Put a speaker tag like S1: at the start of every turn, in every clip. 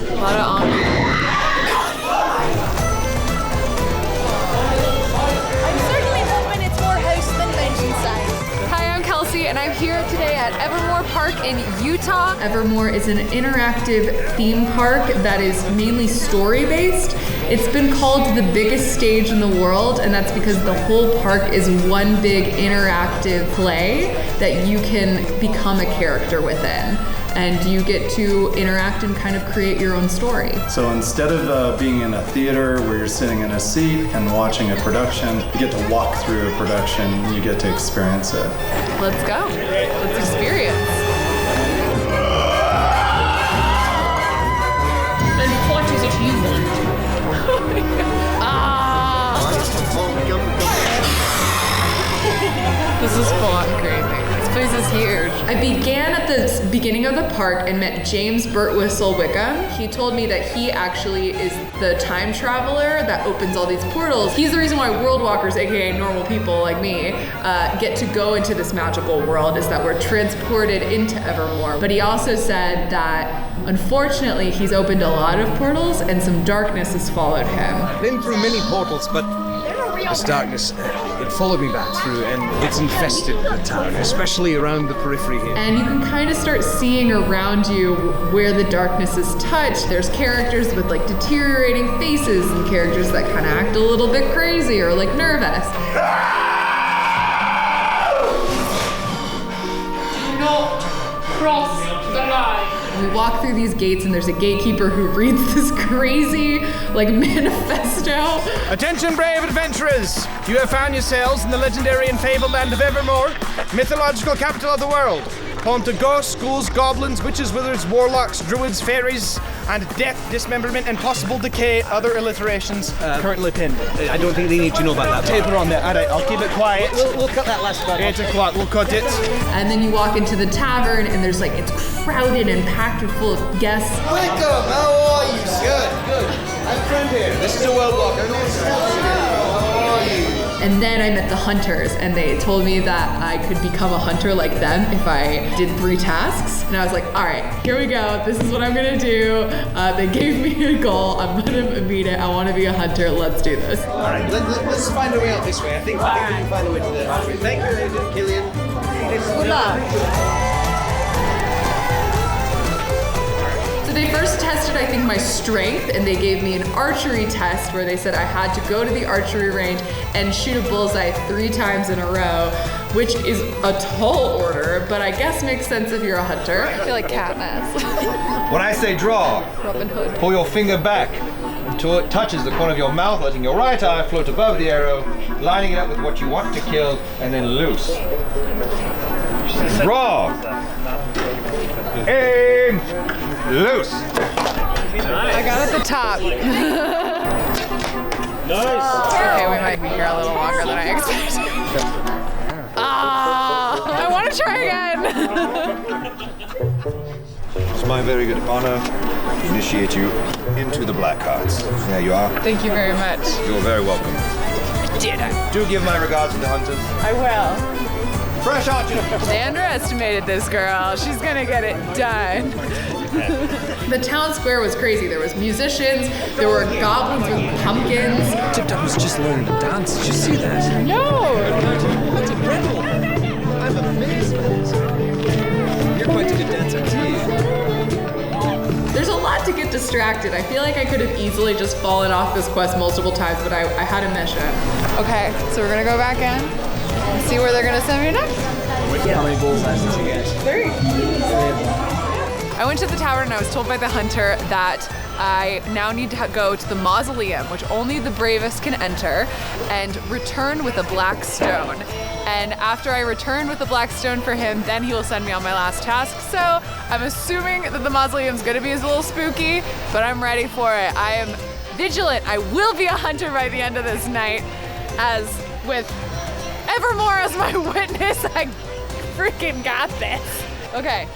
S1: A lot of on. And I'm here today at Evermore Park in Utah. Evermore is an interactive theme park that is mainly story-based. It's been called the biggest stage in the world, and that's because the whole park is one big interactive play that you can become a character within. And you get to interact and kind of create your own story.
S2: So instead of being in a theater where you're sitting in a seat and watching a production, you get to walk through a production, you get to experience it.
S1: Let's go. Let's experience.
S3: And what is it you want?
S1: This is fun, crazy. This place is huge. I began at the beginning of the park and met James Birtwistle Wickham. He told me that he actually is the time traveler that opens all these portals. He's the reason why world walkers, aka normal people like me, get to go into this magical world, is that we're transported into Evermore. But he also said that unfortunately he's opened a lot of portals and some darkness has followed him.
S4: Been through many portals, but this darkness, it followed me back through, and it's infested the town, especially around the periphery here.
S1: And you can kind of start seeing around you where the darkness is touched. There's characters with like deteriorating faces and characters that kind of act a little bit crazy or like nervous.
S3: Do not cross the line.
S1: We walk through these gates and there's a gatekeeper who reads this crazy like manifesto.
S5: Attention, brave adventurers! You have found yourselves in the legendary and fabled land of Evermore, mythological capital of the world, home to ghosts, ghouls, goblins, witches, wizards, warlocks, druids, fairies, and death, dismemberment, and possible decay. Other alliterations currently pinned.
S4: I don't think they need to know about that.
S5: Taper on there. Alright, I'll keep it quiet.
S4: We'll cut that last part.
S5: 8 o'clock, we'll cut it.
S1: And then you walk into the tavern and there's like, it's crowded and packed with full of guests.
S6: Welcome, how are you? Good. I'm friend here. This is a world walker. How are you?
S1: And then I met the hunters and they told me that I could become a hunter like them if I did 3 tasks. And I was like, all right, here we go. This is what I'm gonna do. They gave me a goal. I'm gonna meet it. I wanna be a hunter. Let's do this.
S6: All right, let's find a way out this way. I think we can find a way to the archery. Thank you, Killian.
S1: Good luck. So they first tested, I think, my strength, and they gave me an archery test where they said I had to go to the archery range and shoot a bullseye 3 times in a row, which is a tall order, but I guess makes sense if you're a hunter. I feel like Katniss.
S7: When I say draw,
S1: Robin Hood.
S7: pull your finger back until it touches the corner of your mouth, letting your right eye float above the arrow, lining it up with what you want to kill, and then loose. Draw. Aim. Loose.
S1: I got at the top.
S3: Nice.
S1: Okay, we might be here a little longer than I expected. I want to try again.
S7: It's my very good honor to initiate you into the Black Hearts. There you are.
S1: Thank you very much.
S7: You're very welcome.
S1: Did I?
S7: Do give my regards to the hunters.
S1: I will.
S7: Fresh archers.
S1: They underestimated this girl. She's gonna get it done. The town square was crazy. There was musicians, there were goblins with pumpkins.
S4: Tip-Top was just learning to dance. Did you see that?
S1: No!
S4: That's incredible. I'm amazed by this. You're quite a good dancer too.
S1: There's a lot to get distracted. I feel like I could have easily just fallen off this quest multiple times, but I had a mission. Okay, so we're gonna go back in and see where they're gonna send me next.
S4: How many bullseyes did you get?
S1: 3. I went to the tavern and I was told by the hunter that I now need to go to the Mausoleum, which only the bravest can enter, and return with a black stone. And after I return with the black stone for him, then he will send me on my last task. So I'm assuming that the Mausoleum's gonna be a little spooky, but I'm ready for it. I am vigilant. I will be a hunter by the end of this night, as with Evermore as my witness. I freaking got this. Okay.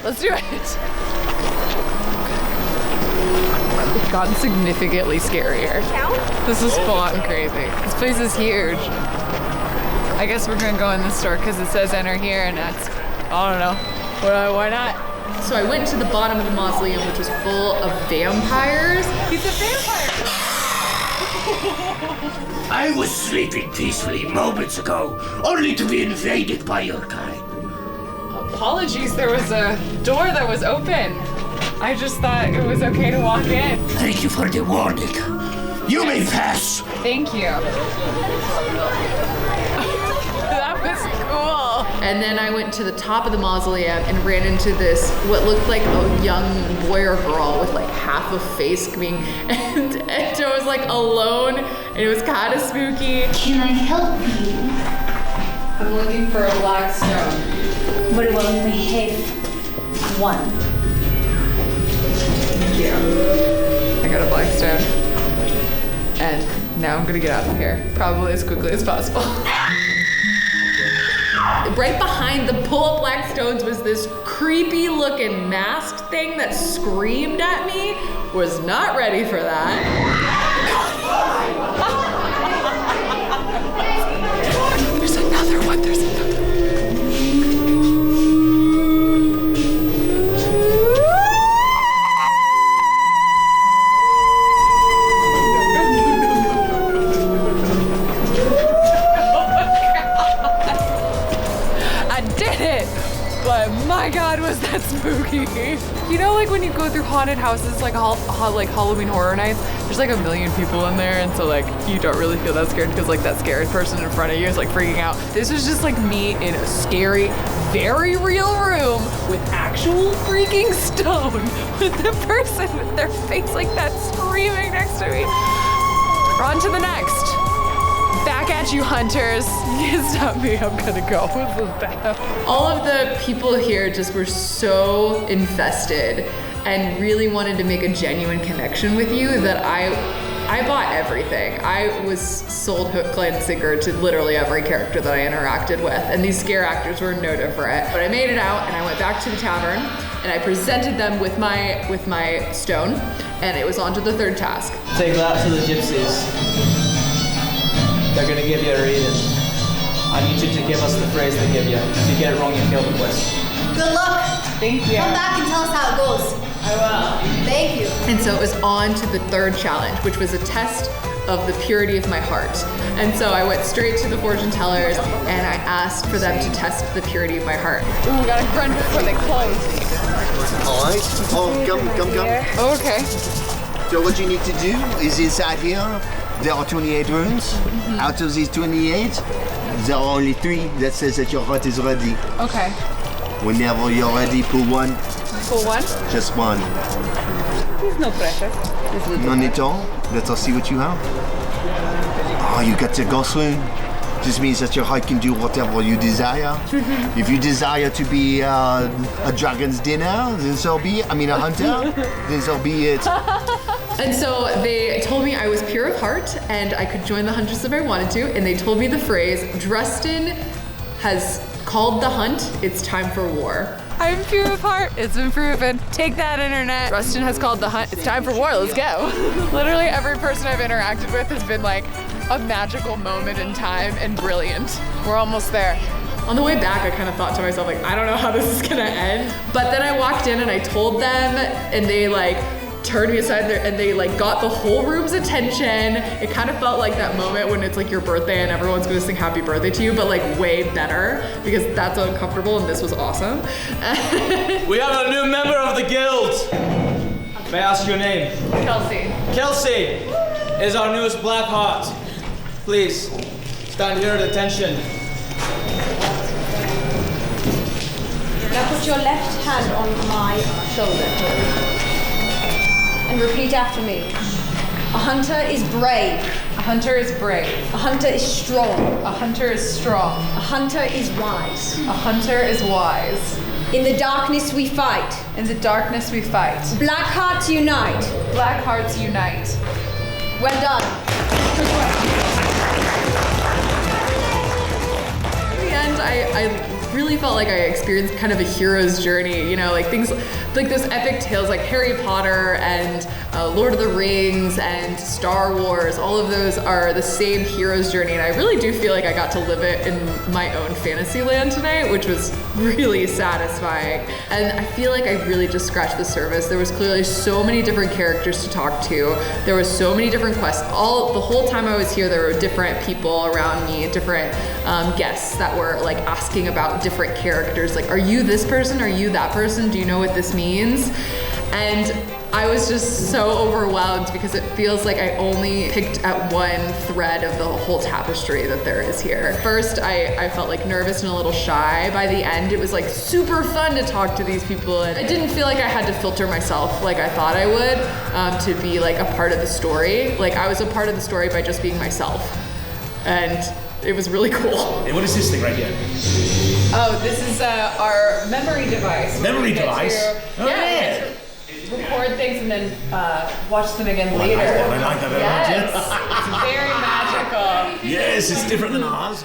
S1: Let's do it. It's gotten significantly scarier. This is full on crazy. This place is huge. I guess we're gonna go in the store because it says enter here and that's, I don't know. Why not? So I went to the bottom of the mausoleum, which was full of vampires. He's a vampire!
S8: I was sleeping peacefully moments ago, only to be invaded by your kind.
S1: Apologies, there was a door that was open. I just thought it was okay to walk in.
S8: Thank you for the warning. You may pass.
S1: Thank you. That was cool. And then I went to the top of the mausoleum and ran into this, what looked like a young boy or girl with like half a face being, and I was like alone, and it was kind of spooky.
S9: Can I help you?
S1: I'm looking for a black stone.
S9: Very well, you may have one.
S1: Thank you. I got a black stone. And now I'm gonna get out of here, probably as quickly as possible. Right behind the pull-up black stones was this creepy looking masked thing that screamed at me. Was not ready for that. There's another one, there's another one. My God, was that spooky. You know, like when you go through haunted houses, like like Halloween Horror Nights, there's like a million people in there, and so like you don't really feel that scared because like that scared person in front of you is like freaking out. This was just like me in a scary, very real room with actual freaking stone with the person with their face like that screaming next to me. On to the next. Back at you, hunters. You can't stop me, I'm gonna go. This is bad. All of the people here just were so invested and really wanted to make a genuine connection with you that I bought everything. I was sold hook, line, and sinker to literally every character that I interacted with, and these scare actors were no different. But I made it out, and I went back to the tavern, and I presented them with my stone, and it was on to the third task.
S10: Take that to the gypsies. They're gonna give you a reading. I need you to give us the phrase they give you. If you get it wrong, you fail the quest.
S9: Good luck.
S1: Thank you.
S9: Come back and tell us how it goes.
S1: I will.
S9: Thank you.
S1: And so it was on to the third challenge, which was a test of the purity of my heart. And so I went straight to the fortune tellers and I asked for them to test the purity of my heart. Ooh, we gotta run before they close.
S6: All right. Oh, come.
S1: Oh, okay.
S6: So what you need to do is inside here, there are 28 rooms. Out of these 28, there are only 3 that says that your heart is ready.
S1: Okay.
S6: Whenever you're ready, pull one.
S1: Pull one?
S6: Just one.
S1: There's no pressure.
S6: None at all. Let us see what you have. Oh, you got the ghost room. This means that your heart can do whatever you desire. If you desire to be a dragon's dinner, then so be it. I mean, a hunter, then so be it.
S1: And so they told me I was pure of heart and I could join the hunters if I wanted to. And they told me the phrase, Drustin has called the hunt, it's time for war. I'm pure of heart, it's been proven. Take that, internet. Drustin has called the hunt, it's time for war, let's go. Literally every person I've interacted with has been like a magical moment in time and brilliant. We're almost there. On the way back, I kind of thought to myself, like, I don't know how this is gonna end. But then I walked in and I told them, and they like turned me aside there and they like got the whole room's attention. It kind of felt like that moment when it's like your birthday and everyone's gonna sing happy birthday to you, but like way better because that's uncomfortable and this was awesome.
S10: We have a new member of the guild. May I ask your name?
S1: Kelsey.
S10: Kelsey is our newest black heart. Please, stand here at attention.
S9: Now put your left hand on my shoulder and repeat after me. A hunter is brave.
S1: A hunter is brave.
S9: A hunter is strong.
S1: A hunter is strong.
S9: A hunter is wise.
S1: A hunter is wise.
S9: In the darkness we fight.
S1: In the darkness we fight.
S9: Black hearts unite.
S1: Black hearts unite.
S9: Well done.
S1: In the end, I really felt like I experienced kind of a hero's journey, you know, like things like those epic tales like Harry Potter and Lord of the Rings and Star Wars. All of those are the same hero's journey, and I really do feel like I got to live it in my own fantasy land tonight, which was really satisfying. And I feel like I really just scratched the surface. There was clearly so many different characters to talk to. There was so many different quests. The whole time I was here, there were different people around me, different guests that were like asking about different characters. Like, are you this person? Are you that person? Do you know what this means? And I was just so overwhelmed because it feels like I only picked at one thread of the whole tapestry that there is here. First, I felt like nervous and a little shy. By the end, it was like super fun to talk to these people, and I didn't feel like I had to filter myself like I thought I would to be like a part of the story. Like, I was a part of the story by just being myself, and it was really cool.
S11: Hey, what is this thing right here?
S1: Oh, this is our memory device.
S11: Memory device? Oh, yeah.
S1: Record things and then watch them again later.
S11: I like that very much.
S1: Yes, it's very magical.
S11: Yes, it's different than ours.